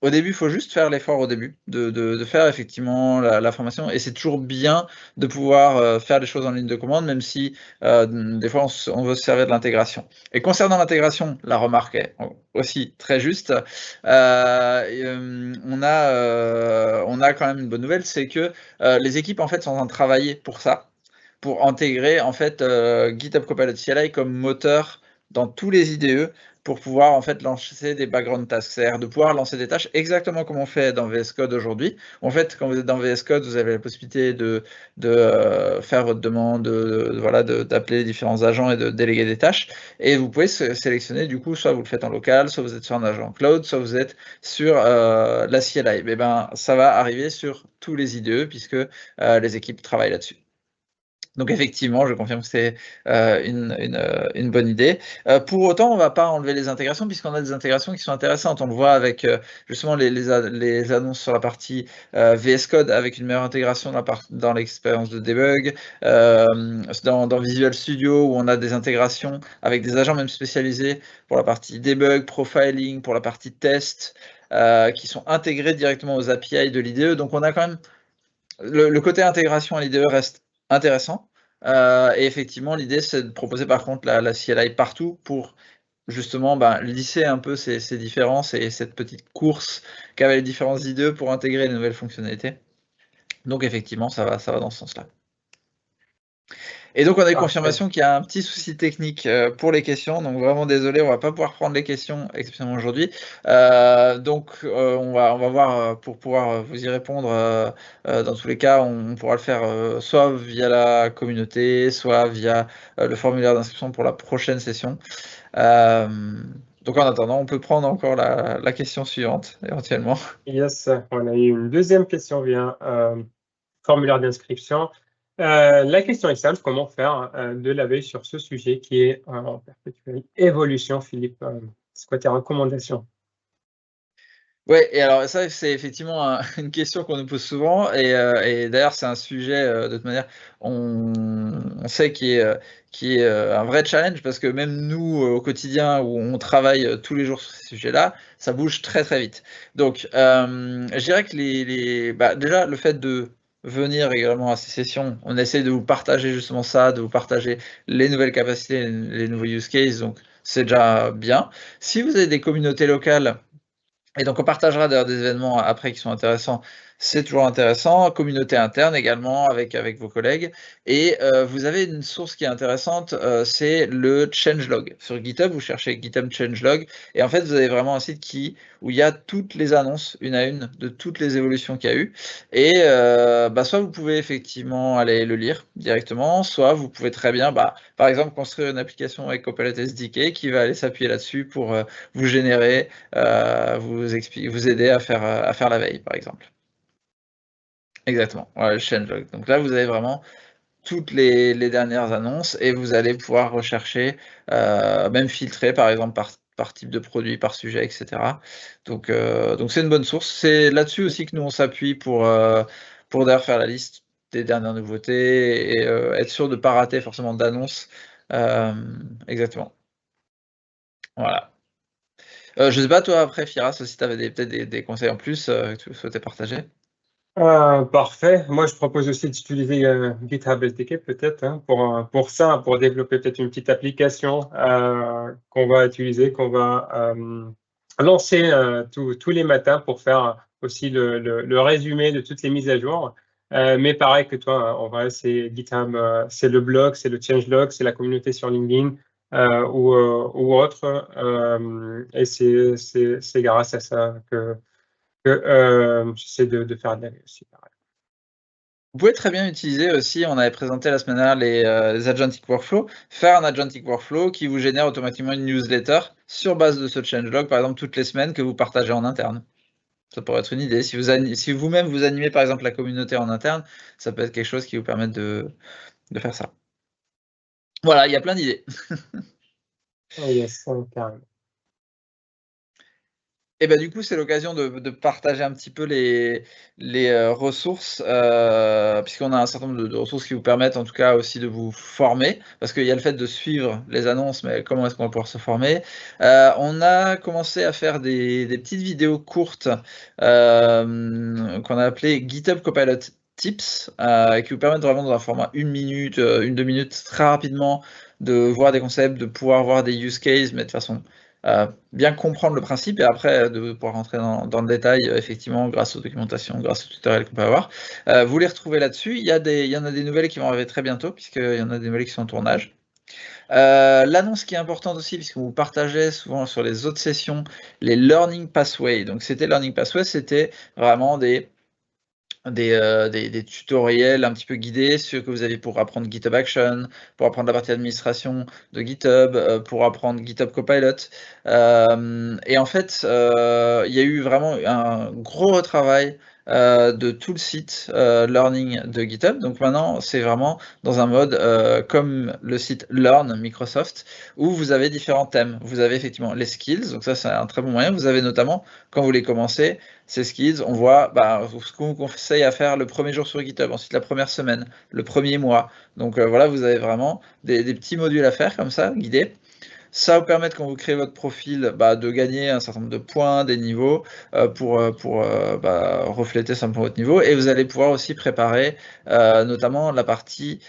Au début, il faut juste faire l'effort au début de faire effectivement la formation, et c'est toujours bien de pouvoir faire les choses en ligne de commande, même si des fois on veut se servir de l'intégration. Et concernant l'intégration, la remarque est aussi très juste. On a quand même une bonne nouvelle, c'est que les équipes en fait sont en train de travailler pour ça, pour intégrer en fait GitHub Copilot CLI comme moteur dans tous les IDE pour pouvoir en fait lancer des background tasks, c'est-à-dire de pouvoir lancer des tâches exactement comme on fait dans VS Code aujourd'hui. En fait, quand vous êtes dans VS Code, vous avez la possibilité de faire votre demande, voilà, d'appeler les différents agents et de déléguer des tâches. Et vous pouvez sélectionner du coup, soit vous le faites en local, soit vous êtes sur un agent cloud, soit vous êtes sur la CLI. Et ben, ça va arriver sur tous les IDE puisque les équipes travaillent là-dessus. Donc effectivement, je confirme que c'est une bonne idée. Pour autant, on ne va pas enlever les intégrations puisqu'on a des intégrations qui sont intéressantes. On le voit avec justement les annonces sur la partie VS Code avec une meilleure intégration dans l'expérience de debug, dans Visual Studio où on a des intégrations avec des agents même spécialisés pour la partie debug, profiling, pour la partie test, qui sont intégrés directement aux API de l'IDE. Donc on a quand même le côté intégration à l'IDE reste intéressant. Et effectivement, l'idée, c'est de proposer par contre la CLI partout pour justement lisser un peu ces différences et cette petite course qu'avaient les différents IDE pour intégrer les nouvelles fonctionnalités. Donc effectivement, ça va dans ce sens-là. Et donc, on a eu confirmation qu'il y a un petit souci technique pour les questions. Donc, vraiment désolé, on va pas pouvoir prendre les questions exceptionnellement aujourd'hui. Donc, on va voir pour pouvoir vous y répondre. Dans tous les cas, on pourra le faire soit via la communauté, soit via le formulaire d'inscription pour la prochaine session. Donc, en attendant, on peut prendre encore la question suivante, éventuellement. Yes, on a eu une deuxième question via formulaire d'inscription. La question est simple, comment faire de la veille sur ce sujet qui est en perpétuelle évolution, Philippe? C'est quoi tes recommandations? Oui, et alors ça, c'est effectivement une question qu'on nous pose souvent, et d'ailleurs, c'est un sujet, de toute manière, on sait qui est un vrai challenge, parce que même nous, au quotidien, où on travaille tous les jours sur ces sujets-là, ça bouge très, très vite. Donc, je dirais que déjà, le fait de venir également à ces sessions, on essaie de vous partager justement ça, de vous partager les nouvelles capacités, les nouveaux use cases, donc c'est déjà bien. Si vous avez des communautés locales, et donc on partagera d'ailleurs des événements après qui sont intéressants, c'est toujours intéressant. Communauté interne également avec vos collègues. Et vous avez une source qui est intéressante, c'est le changelog. Sur GitHub, vous cherchez GitHub changelog, et en fait vous avez vraiment un site où il y a toutes les annonces, une à une, de toutes les évolutions qu'il y a eu. Et soit vous pouvez effectivement aller le lire directement, soit vous pouvez très bien, par exemple, construire une application avec Copilot SDK qui va aller s'appuyer là-dessus pour vous générer, vous aider à faire la veille, par exemple. Exactement, voilà, le changelog. Donc là, vous avez vraiment toutes les dernières annonces et vous allez pouvoir rechercher, même filtrer, par exemple, par type de produit, par sujet, etc. Donc c'est une bonne source. C'est là-dessus aussi que nous, on s'appuie pour d'ailleurs faire la liste des dernières nouveautés et être sûr de ne pas rater forcément d'annonces. Exactement. Voilà. Je sais pas, toi, après, Firas, si tu avais peut-être des conseils en plus que tu souhaitais partager. Parfait. Moi, je propose aussi d'utiliser GitHub SDK peut-être pour ça, pour développer peut-être une petite application qu'on va utiliser, qu'on va lancer tous les matins pour faire aussi le résumé de toutes les mises à jour. Mais pareil que toi, hein, en vrai, c'est GitHub, c'est le blog, c'est le changelog, c'est la communauté sur LinkedIn ou autre. Et c'est grâce à ça que j'essaie de faire de la vie aussi. Pareil. Vous pouvez très bien utiliser aussi, on avait présenté la semaine dernière les agentic workflows, faire un agentic workflow qui vous génère automatiquement une newsletter sur base de ce changelog, par exemple toutes les semaines que vous partagez en interne. Ça pourrait être une idée. Si vous-même vous animez par exemple la communauté en interne, ça peut être quelque chose qui vous permette de faire ça. Voilà, il y a plein d'idées. Oh yes, carrément. Et bah, du coup, c'est l'occasion de partager un petit peu les ressources, puisqu'on a un certain nombre de ressources qui vous permettent en tout cas aussi de vous former. Parce qu'il y a le fait de suivre les annonces, mais comment est-ce qu'on va pouvoir se former? On a commencé à faire des petites vidéos courtes, qu'on a appelées GitHub Copilot Tips, qui vous permettent vraiment dans un format 1 minute, 1-2 minutes, très rapidement, de voir des concepts, de pouvoir voir des use cases, mais de façon bien comprendre le principe et après de pouvoir rentrer dans le détail, effectivement, grâce aux documentations, grâce aux tutoriels qu'on peut avoir. Vous les retrouvez là-dessus. Il y en a des nouvelles qui vont arriver très bientôt, puisqu'il y en a des nouvelles qui sont en tournage. L'annonce qui est importante aussi, puisque vous partagez souvent sur les autres sessions les Learning Pathways. Donc c'était Learning Pathways, c'était vraiment des tutoriels un petit peu guidés sur que vous avez pour apprendre GitHub Action, pour apprendre la partie administration de GitHub, pour apprendre GitHub Copilot. Et en fait, il y a eu vraiment un gros retravail de tout le site Learning de GitHub. Donc maintenant, c'est vraiment dans un mode comme le site Learn Microsoft, où vous avez différents thèmes. Vous avez effectivement les skills, donc ça c'est un très bon moyen. Vous avez notamment, quand vous les commencez, ces skills, on voit ce qu'on vous conseille à faire le premier jour sur GitHub, ensuite la première semaine, le premier mois. Donc voilà, vous avez vraiment des petits modules à faire comme ça, guidés. Ça va vous permettre, quand vous créez votre profil, de gagner un certain nombre de points, des niveaux, pour refléter simplement votre niveau. Et vous allez pouvoir aussi préparer notamment la partie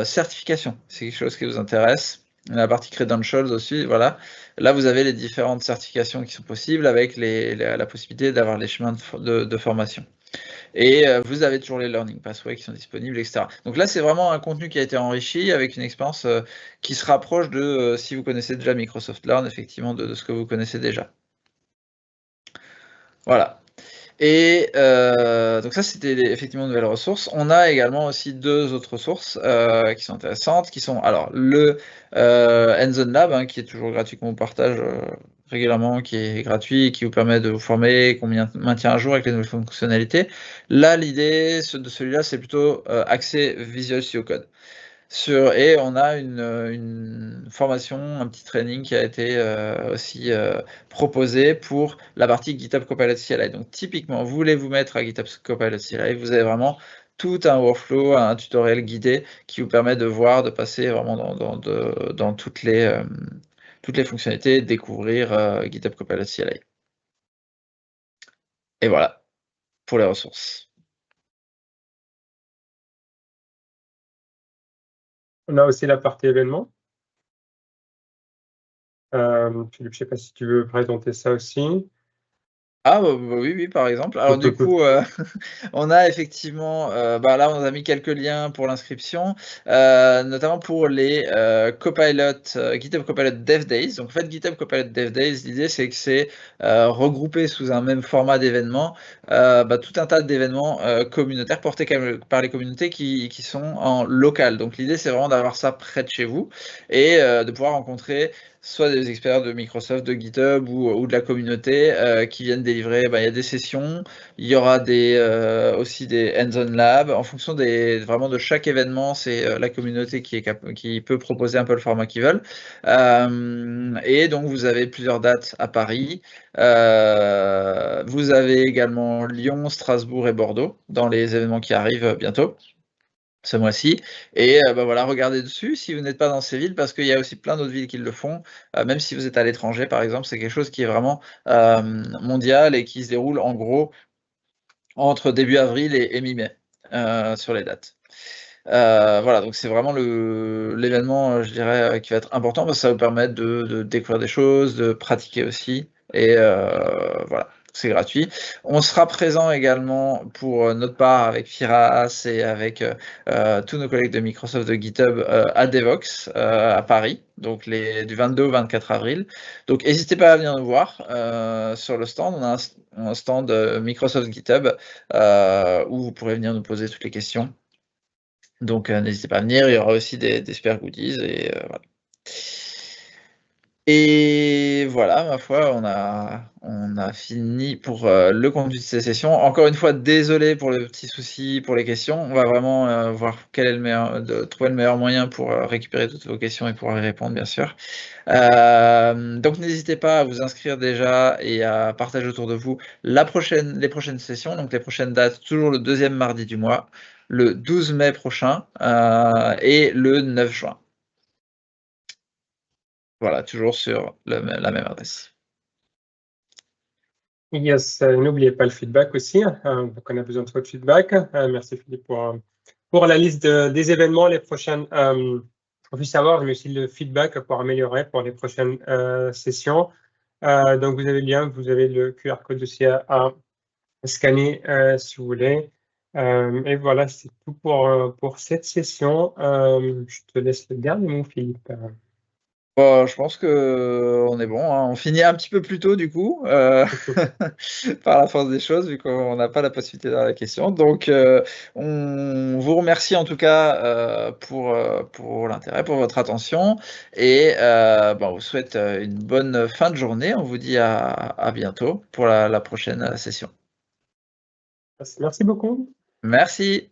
certification. C'est quelque chose qui vous intéresse. La partie credentials aussi, voilà. Là, vous avez les différentes certifications qui sont possibles avec la possibilité d'avoir les chemins de formation. Et vous avez toujours les learning pathways qui sont disponibles, etc. Donc là, c'est vraiment un contenu qui a été enrichi avec une expérience qui se rapproche de, si vous connaissez déjà Microsoft Learn, effectivement, de ce que vous connaissez déjà. Voilà. Et donc ça, c'était effectivement de nouvelles ressources. On a également aussi 2 autres ressources qui sont intéressantes, qui sont alors le Hands-on Lab, hein, qui est toujours gratuit, qu'on vous partage régulièrement, qui est gratuit, qui vous permet de vous former, qu'on maintient à jour avec les nouvelles fonctionnalités. Là, l'idée de celui-là, c'est plutôt axé Visual Studio Code. Et on a une formation, un petit training qui a été aussi proposé pour la partie GitHub Copilot CLI. Donc typiquement, vous voulez vous mettre à GitHub Copilot CLI, vous avez vraiment tout un workflow, un tutoriel guidé qui vous permet de voir, de passer vraiment dans toutes les fonctionnalités, découvrir GitHub Copilot CLI. Et voilà, pour les ressources. On a aussi la partie événements. Philippe, je ne sais pas si tu veux présenter ça aussi. Ah oui, par exemple. Alors du coup, on a effectivement, là, on a mis quelques liens pour l'inscription, notamment pour les GitHub Copilot Dev Days. Donc en fait, GitHub Copilot Dev Days, l'idée c'est que c'est regroupé sous un même format d'événements, tout un tas d'événements communautaires portés par les communautés qui sont en local. Donc l'idée c'est vraiment d'avoir ça près de chez vous et de pouvoir rencontrer soit des experts de Microsoft, de GitHub ou de la communauté qui viennent délivrer. Il y a des sessions, il y aura aussi des hands-on labs. En fonction vraiment de chaque événement, c'est la communauté qui peut proposer un peu le format qu'ils veulent. Et donc, vous avez plusieurs dates à Paris. Vous avez également Lyon, Strasbourg et Bordeaux dans les événements qui arrivent bientôt ce mois-ci. Et voilà, regardez dessus si vous n'êtes pas dans ces villes, parce qu'il y a aussi plein d'autres villes qui le font. Même si vous êtes à l'étranger, par exemple, c'est quelque chose qui est vraiment mondial et qui se déroule en gros entre début avril et mi-mai sur les dates. Voilà, donc c'est vraiment l'événement, je dirais, qui va être important parce que ça va vous permettre de découvrir des choses, de pratiquer aussi. Et voilà. c'est gratuit. On sera présent également pour notre part avec Firas et avec tous nos collègues de Microsoft de GitHub à Devoxx à Paris, donc du 22 au 24 avril. Donc n'hésitez pas à venir nous voir sur le stand. On a un stand Microsoft GitHub où vous pourrez venir nous poser toutes les questions. Donc n'hésitez pas à venir, il y aura aussi des super goodies et voilà. Et voilà, ma foi, on a fini pour le contenu de ces sessions. Encore une fois, désolé pour le petit souci pour les questions. On va vraiment voir quel est trouver le meilleur moyen pour récupérer toutes vos questions et pouvoir y répondre, bien sûr. Donc n'hésitez pas à vous inscrire déjà et à partager autour de vous les prochaines sessions, donc les prochaines dates, toujours le 2e mardi du mois, le 12 mai prochain et le 9 juin. Voilà, toujours sur la même adresse. Yes, n'oubliez pas le feedback aussi. Donc on a besoin de votre feedback. Merci Philippe pour la liste des événements, les prochaines. On veut savoir, mais aussi le feedback pour améliorer pour les prochaines sessions. Donc vous avez le lien, vous avez le QR code aussi à scanner si vous voulez. Et voilà, c'est tout pour cette session. Je te laisse le dernier mot, Philippe. Bon, je pense qu'on est bon, hein. On finit un petit peu plus tôt du coup, par la force des choses, vu qu'on n'a pas la possibilité d'avoir la question. Donc, on vous remercie en tout cas pour l'intérêt, pour votre attention, et on vous souhaite une bonne fin de journée. On vous dit à bientôt pour la prochaine session. Merci beaucoup. Merci.